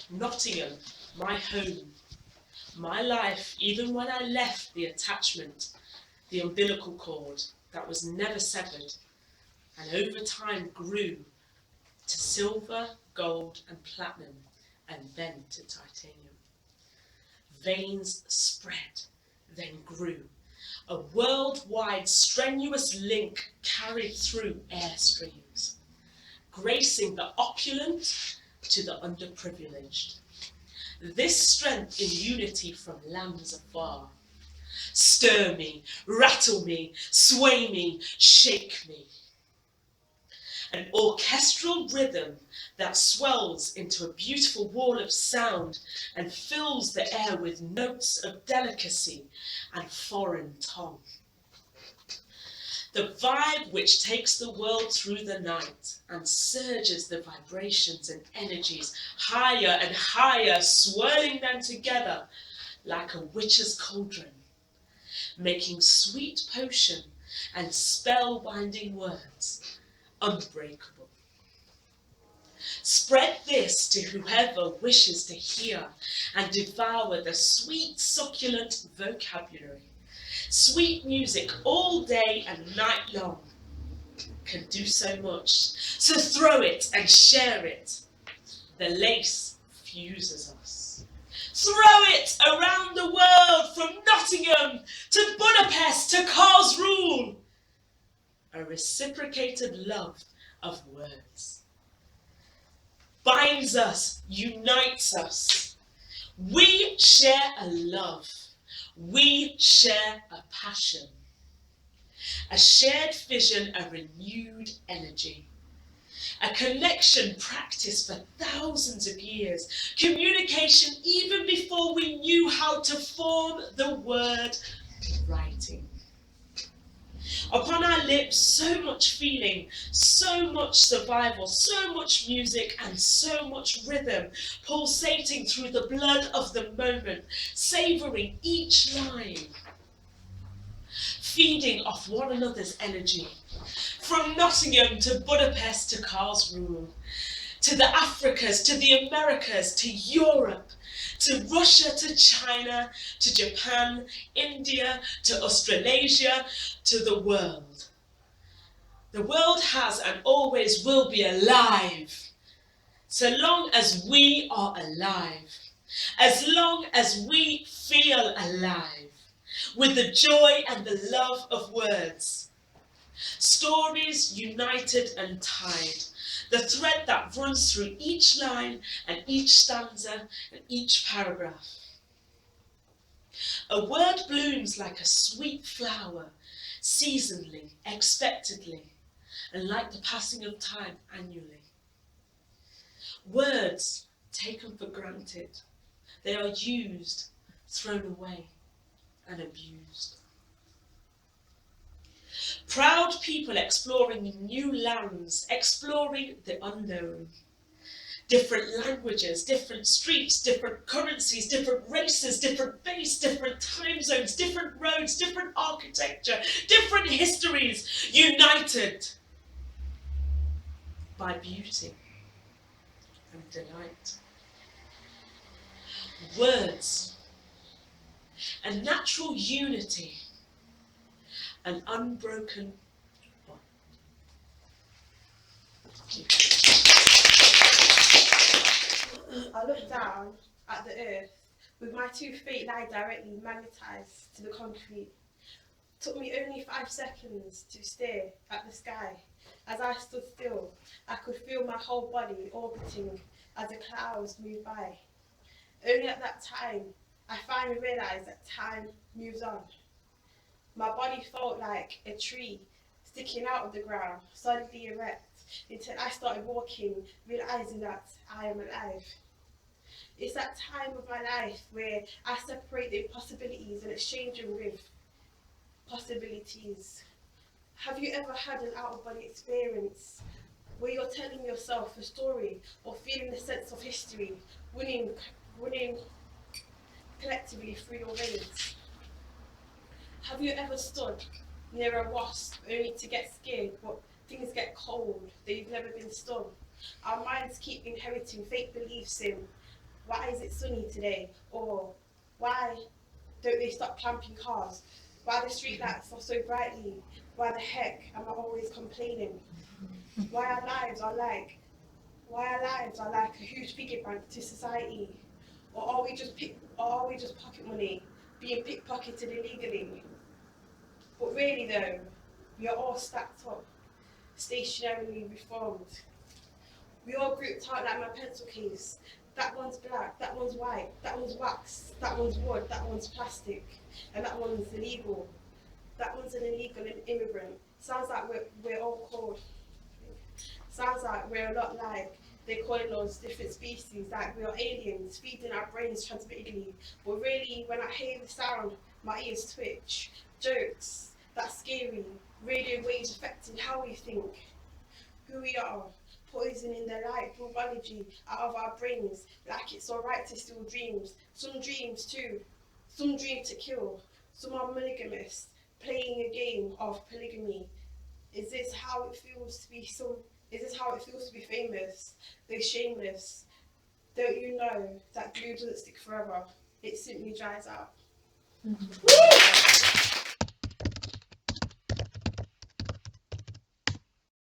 Nottingham, my home, my life, even when I left the attachment, the umbilical cord that was never severed, and over time grew to silver, gold and platinum, and then to titanium. Veins spread, then grew, a worldwide strenuous link carried through airstreams, gracing the opulent to the underprivileged. This strength in unity from lands afar. Stir me, rattle me, sway me, shake me. An orchestral rhythm that swells into a beautiful wall of sound and fills the air with notes of delicacy and foreign tongue. The vibe which takes the world through the night and surges the vibrations and energies higher and higher, swirling them together like a witch's cauldron, making sweet potion and spellbinding words unbreakable. Spread this to whoever wishes to hear and devour the sweet, succulent vocabulary. Sweet music all day and night long can do so much. So throw it and share it. The lace fuses us. Throw it around the world from Nottingham to Budapest to Karlsruhe. A reciprocated love of words binds us, unites us. We share a love. We share a passion, a shared vision, a renewed energy, a connection practiced for thousands of years, communication even before we knew how to form the word writing. Upon our lips, so much feeling, so much survival, so much music and so much rhythm, pulsating through the blood of the moment, savouring each line, feeding off one another's energy. From Nottingham to Budapest to Karlsruhe, to the Africas, to the Americas, to Europe, to Russia, to China, to Japan, India, to Australasia, to the world. The world has and always will be alive, so long as we are alive, as long as we feel alive, with the joy and the love of words. Stories united and tied, the thread that runs through each line and each stanza and each paragraph. A word blooms like a sweet flower, seasonally, expectedly, and like the passing of time annually. Words taken for granted, they are used, thrown away, and abused. Proud people exploring new lands, exploring the unknown. Different languages, different streets, different currencies, different races, different base, different time zones, different roads, different architecture, different histories, united by beauty and delight. Words, a natural unity, an unbroken one. I looked down at the earth with my 2 feet lie directly magnetised to the concrete. It took me only 5 seconds to stare at the sky. As I stood still, I could feel my whole body orbiting as the clouds moved by. Only at that time, I finally realised that time moves on. My body felt like a tree sticking out of the ground, solidly erect, until I started walking, realising that I am alive. It's that time of my life where I separate the impossibilities and exchange them with possibilities. Have you ever had an out-of-body experience where you're telling yourself a story or feeling the sense of history running collectively through your veins? Have you ever stood near a wasp only to get scared, but things get cold, that you've never been stung? Our minds keep inheriting fake beliefs in Why is it sunny today? Or why don't they stop clamping cars? Why the streetlights are so brightly? Why the heck am I always complaining? Why our lives are like a huge piggy bank to society? Or are we just pocket money being pickpocketed illegally? But really though, we are all stacked up, stationarily reformed. We all grouped out like my pencil case. That one's black, that one's white, that one's wax, that one's wood, that one's plastic, and that one's illegal. That one's an illegal immigrant. Sounds like we're all called. Sounds like we're a lot like they're calling us different species, like we are aliens, feeding our brains transmittedly. But really, when I hear the sound, my ears twitch. Jokes, that's scary. Radio waves affecting how we think, who we are, poisoning the light biology out of our brains, like it's alright to steal dreams. Some dreams too. Some dream to kill. Some are monogamous, playing a game of polygamy. Is this how it feels to be famous? They're shameless. Don't you know that glue doesn't stick forever? It simply dries out.